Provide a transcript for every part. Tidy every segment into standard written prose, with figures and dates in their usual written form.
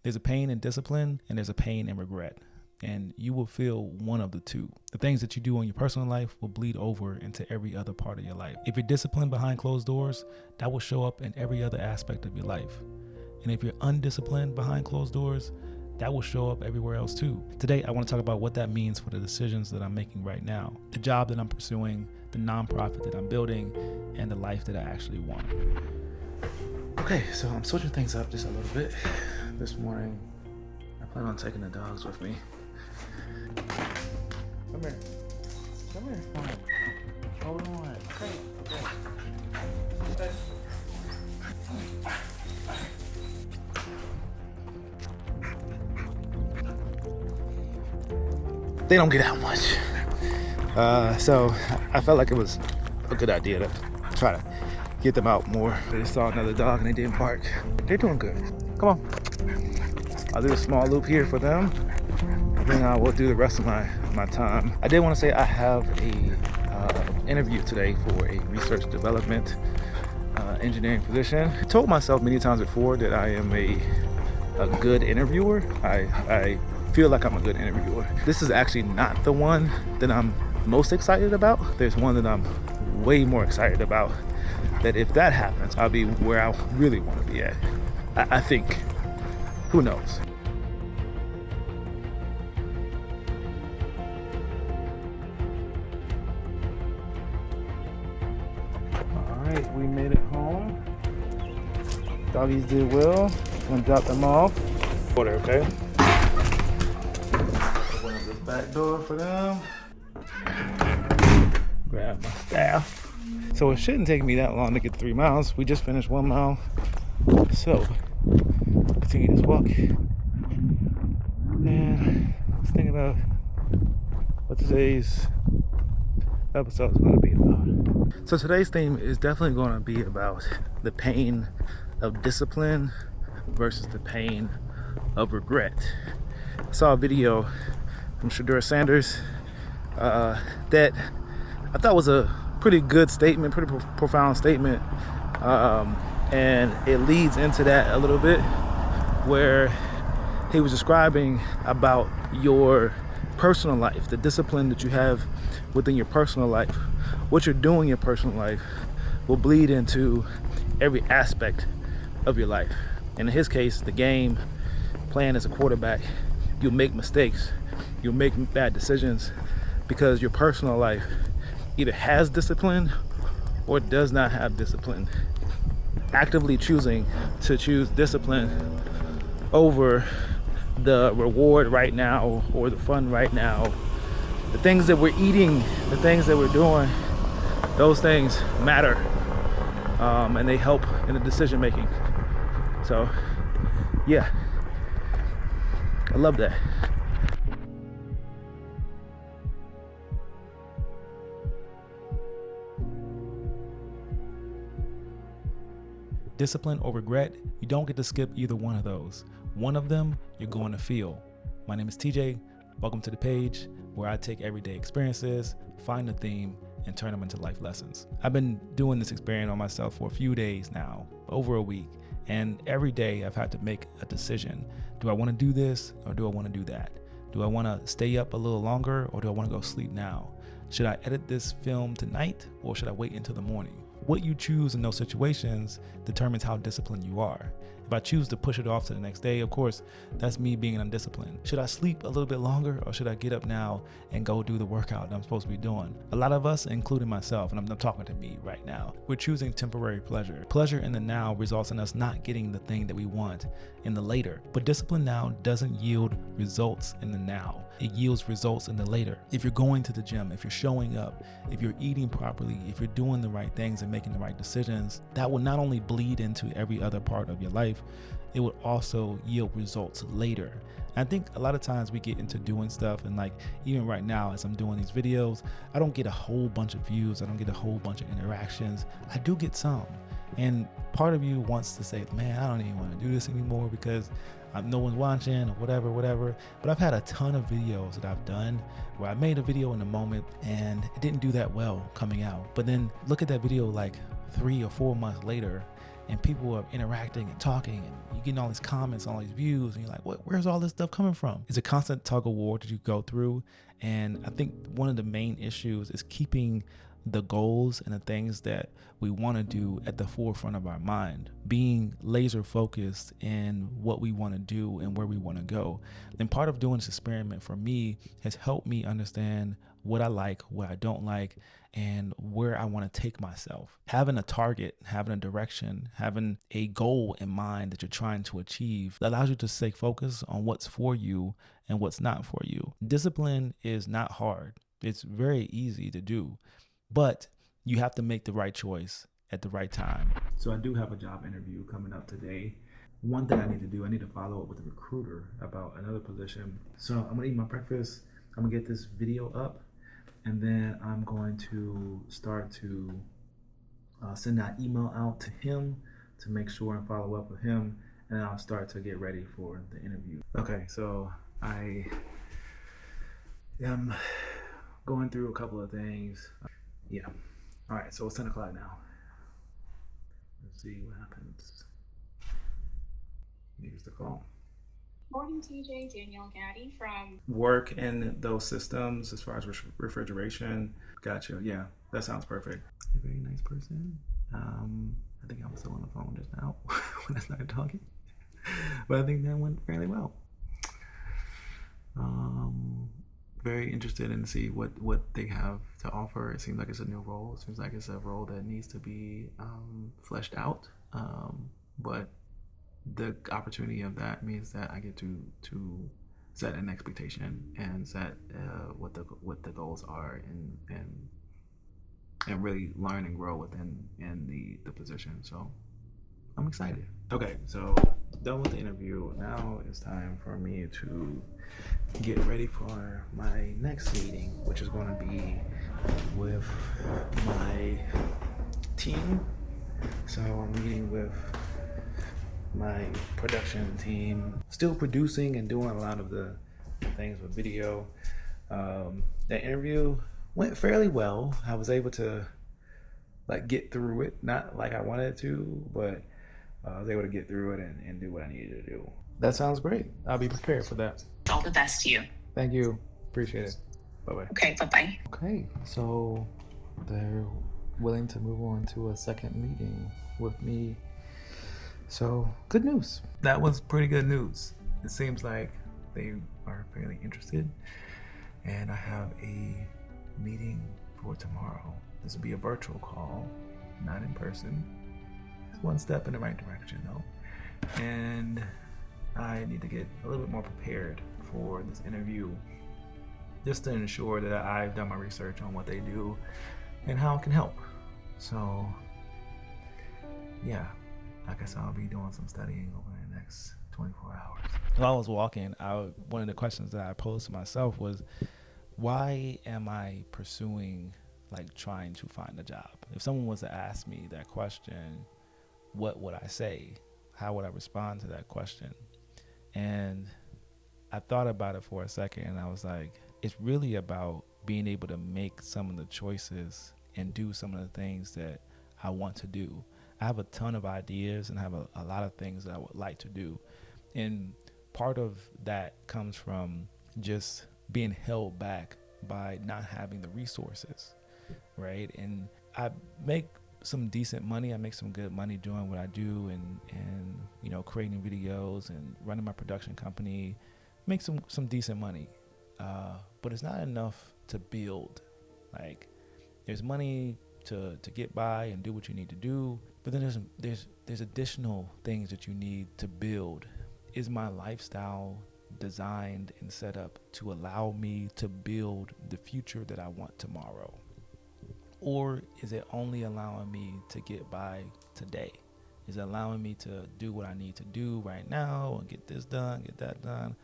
There's a pain in discipline and there's a pain in regret. And you will feel one of the two. The things that you do in your personal life will bleed over into every other part of your life. If you're disciplined behind closed doors, that will show up in every other aspect of your life. And if you're undisciplined behind closed doors, that will show up everywhere else too. Today, I want to talk about what that means for the decisions that I'm making right now, the job that I'm pursuing, the nonprofit that I'm building, and the life that I actually want. Okay, so I'm switching things up just a little bit. This morning, I plan on taking the dogs with me. Come here. Come here. Hold on. Okay. They don't get out much. So I felt like it was a good idea to try to get them out more. They saw another dog and they didn't bark. They're doing good. Come on. I'll do a small loop here for them. And then I will do the rest of my time. I did want to say I have a interview today for a research development engineering position. I told myself many times before that I am a good interviewer. I feel like I'm a good interviewer. This is actually not the one that I'm most excited about. There's one that I'm way more excited about, that if that happens, I'll be where I really want to be at. I think. Who knows? Alright, we made it home. Doggies did well. I'm gonna drop them off. Water, okay? Open up this back door for them. Grab my staff. So it shouldn't take me that long to get 3 miles. We just finished 1 mile. So continue this walk. And let's think about what today's episode is going to be about. So today's theme is definitely going to be about the pain of discipline versus the pain of regret. I saw a video from Shadura Sanders that I thought was a pretty good statement, pretty profound statement, and it leads into that a little bit, where he was describing about your personal life, the discipline that you have within your personal life. What you're doing in your personal life will bleed into every aspect of your life. And in his case, the game, playing as a quarterback, you'll make mistakes, you'll make bad decisions because your personal life either has discipline or does not have discipline. Actively choosing to choose discipline over the reward right now or the fun right now, the things that we're eating, the things that we're doing, those things matter, and they help in the decision making. So yeah, I love that. Discipline or regret, you don't get to skip either one of those. One of them, you're going to feel. My name is TJ. Welcome to the page where I take everyday experiences, find a theme, and turn them into life lessons. I've been doing this experiment on myself for a few days now, over a week, and every day I've had to make a decision. Do I want to do this or do I want to do that? Do I want to stay up a little longer or do I want to go sleep now? Should I edit this film tonight or should I wait until the morning? What you choose in those situations determines how disciplined you are. If I choose to push it off to the next day, of course, that's me being undisciplined. Should I sleep a little bit longer or should I get up now and go do the workout that I'm supposed to be doing? A lot of us, including myself, and I'm talking to me right now, we're choosing temporary pleasure. Pleasure in the now results in us not getting the thing that we want in the later. But discipline now doesn't yield results in the now. It yields results in the later. If you're going to the gym, if you're showing up, if you're eating properly, if you're doing the right things and making the right decisions, that will not only bleed into every other part of your life, it would also yield results later. And I think a lot of times we get into doing stuff, and like even right now as I'm doing these videos, I don't get a whole bunch of views, I don't get a whole bunch of interactions. I do get some, and part of you wants to say, man, I don't even want to do this anymore because no one's watching or whatever. But I've had a ton of videos that I've done where I made a video in the moment and it didn't do that well coming out. But then look at that video like 3 or 4 months later, and people are interacting and talking, and you're getting all these comments, all these views, and you're like, where's all this stuff coming from? It's a constant tug of war that you go through. And I think one of the main issues is keeping the goals and the things that we want to do at the forefront of our mind, being laser focused in what we want to do and where we want to go. And part of doing this experiment for me has helped me understand what I like, what I don't like, and where I want to take myself. Having a target, having a direction, having a goal in mind that you're trying to achieve allows you to stay focused on what's for you and what's not for you. Discipline is not hard. It's very easy to do, but you have to make the right choice at the right time. So I do have a job interview coming up today. One thing I need to do, I need to follow up with a recruiter about another position. So I'm gonna eat my breakfast. I'm gonna get this video up, and then I'm going to start to send that email out to him to make sure and follow up with him, and I'll start to get ready for the interview. Okay, so I am going through a couple of things. Yeah. All right, so it's 10 o'clock now. Let's see what happens. Here's the call. Morning, TJ. Danielle Gaddy from Work in those systems as far as refrigeration. Gotcha. Yeah, that sounds perfect. A very nice person. I think I was still on the phone just now when I started talking, but I think that went fairly well. Very interested in to see what they have to offer. It seems like it's a new role. It seems like it's a role that needs to be fleshed out. But the opportunity of that means that I get to set an expectation and set what the goals are and really learn and grow within the position. So I'm excited. Okay, so done with the interview. Now it's time for me to get ready for my next meeting, which is going to be with my team. So I'm meeting with my production team, still producing and doing a lot of the things with video. The interview went fairly well. I was able to get through it, not like I wanted to, but I was able to get through it and do what I needed to do. That sounds great. I'll be prepared for that. all the best to you. Thank you. Appreciate it. Bye-bye. Okay, bye-bye. Okay, so they're willing to move on to a second meeting with me. So, good news. That was pretty good news. It seems like they are fairly interested, and I have a meeting for tomorrow. This will be a virtual call, not in person. It's one step in the right direction, though. And I need to get a little bit more prepared for this interview, just to ensure that I've done my research on what they do and how it can help. So, yeah, I guess I'll be doing some studying over the next 24 hours. While I was walking, one of the questions that I posed to myself was, why am I pursuing, trying to find a job? If someone was to ask me that question, what would I say? How would I respond to that question? And I thought about it for a second, and I was like, it's really about being able to make some of the choices and do some of the things that I want to do. I have a ton of ideas and I have a lot of things that I would like to do. And part of that comes from just being held back by not having the resources, right? And I make some decent money. I make some good money doing what I do and creating videos and running my production company. Make some decent money. But it's not enough to build. There's money to get by and do what you need to do, but then there's additional things that you need to build. Is my lifestyle designed and set up to allow me to build the future that I want tomorrow? Or is it only allowing me to get by today? Is it allowing me to do what I need to do right now and get this done, get that done?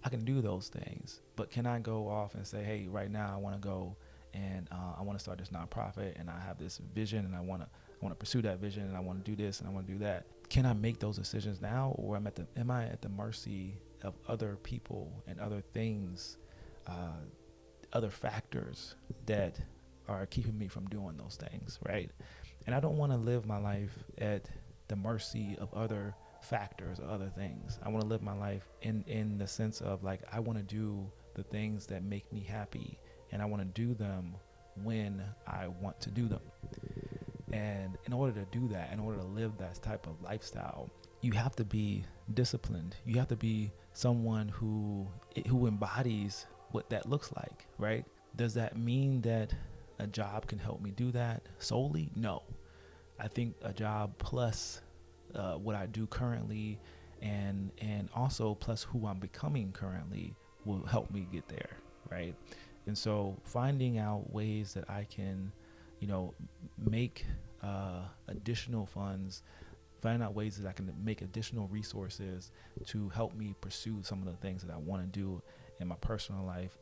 I can do those things, but can I go off and say, hey, right now I want to go and I want to start this nonprofit and I have this vision and I want to pursue that vision and I want to do this and I want to do that. Can I make those decisions now, or am I at the mercy of other people and other things, other factors that are keeping me from doing those things, right? And I don't want to live my life at the mercy of other factors or other things. I want to live my life in the sense of like, I want to do the things that make me happy, and I want to do them when I want to do them. And in order to do that, in order to live that type of lifestyle, you have to be disciplined. You have to be someone who embodies what that looks like, right? Does that mean that a job can help me do that solely? No. I think a job plus what I do currently and also plus who I'm becoming currently will help me get there, right? And so finding out ways that I can, make additional funds, find out ways that I can make additional resources to help me pursue some of the things that I want to do in my personal life,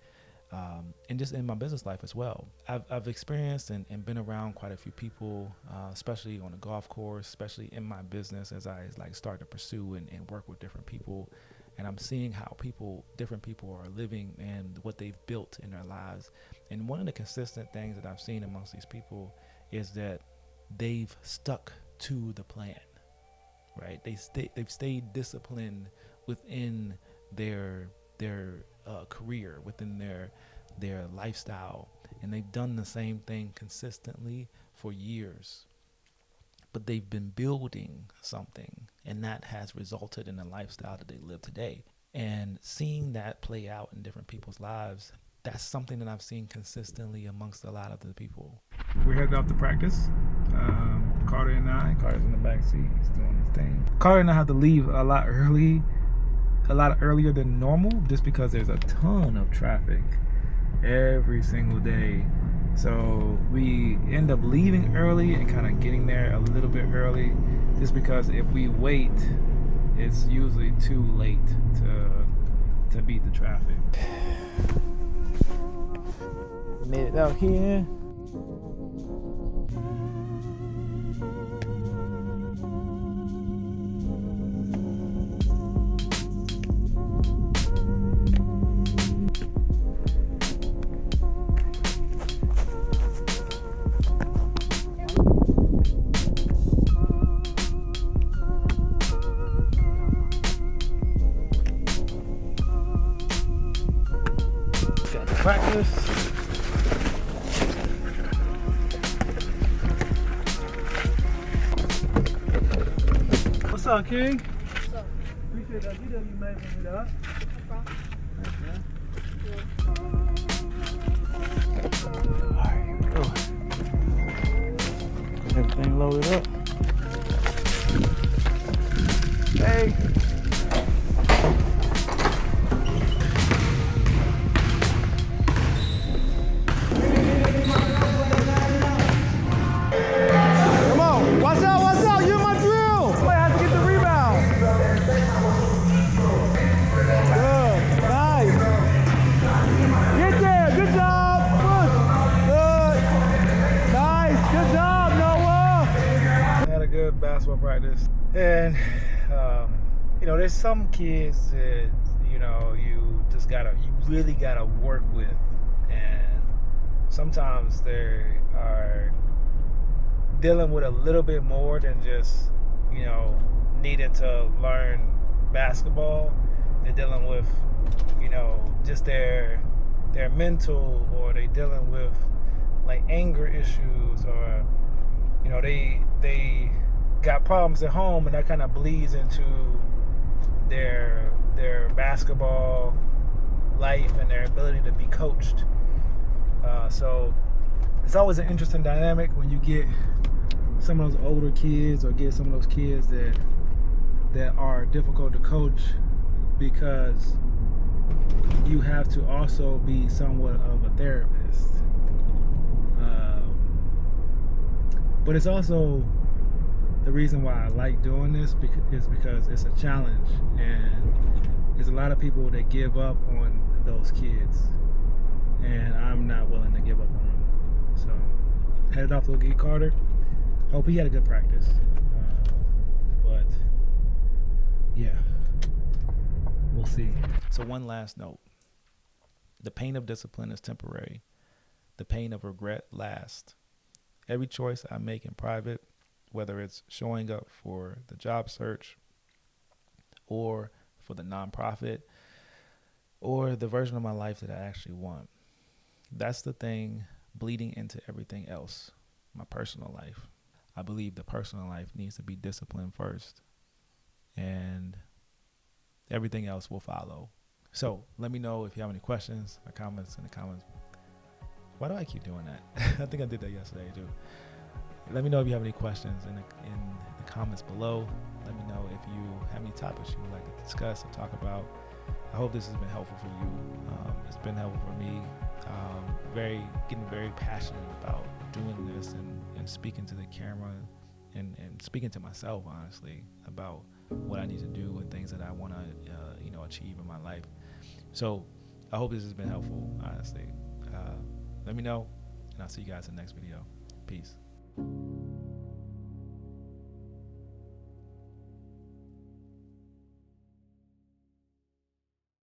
and just in my business life as well. I've experienced and been around quite a few people, especially on the golf course, especially in my business as I start to pursue and work with different people. And I'm seeing how different people are living and what they've built in their lives. And one of the consistent things that I've seen amongst these people is that they've stuck to the plan, right? They've stayed disciplined within their career, within their lifestyle, and they've done the same thing consistently for years. But they've been building something, and that has resulted in the lifestyle that they live today. And seeing that play out in different people's lives, that's something that I've seen consistently amongst a lot of the people. We're headed off to practice. Carter's in the back seat. He's doing his thing. Carter and I have to leave a lot earlier than normal, just because there's a ton of traffic every single day. So we end up leaving early and kind of getting there a little bit early, just because if we wait, it's usually too late to beat the traffic. Made it out here. Practice. What's up, King? What's up? Appreciate that video you made for me, dog. No problem. Thanks, man. Yeah. Alright, here we go. Everything loaded up. Hey. Basketball practice, and there's some kids that you really gotta work with, and sometimes they are dealing with a little bit more than just needing to learn basketball. They're dealing with just their mental, or they dealing with like anger issues, or they got problems at home, and that kind of bleeds into their basketball life and their ability to be coached. So it's always an interesting dynamic when you get some of those older kids, or get some of those kids that are difficult to coach, because you have to also be somewhat of a therapist. But it's also the reason why I like doing this is because it's a challenge, and there's a lot of people that give up on those kids, and I'm not willing to give up on them. So headed off to go get Carter. Hope he had a good practice. But yeah, we'll see. So one last note: the pain of discipline is temporary. The pain of regret lasts. Every choice I make in private whether it's showing up for the job search or for the nonprofit or the version of my life that I actually want. That's the thing bleeding into everything else, my personal life. I believe the personal life needs to be disciplined first, and everything else will follow. So let me know if you have any questions or comments in the comments. Why do I keep doing that? I think I did that yesterday too. Let me know if you have any questions in the comments below. Let me know if you have any topics you would like to discuss or talk about. I hope this has been helpful for you. It's been helpful for me. Getting very passionate about doing this and speaking to the camera and speaking to myself, honestly, about what I need to do and things that I want to, achieve in my life. So I hope this has been helpful, honestly. Let me know, and I'll see you guys in the next video. Peace.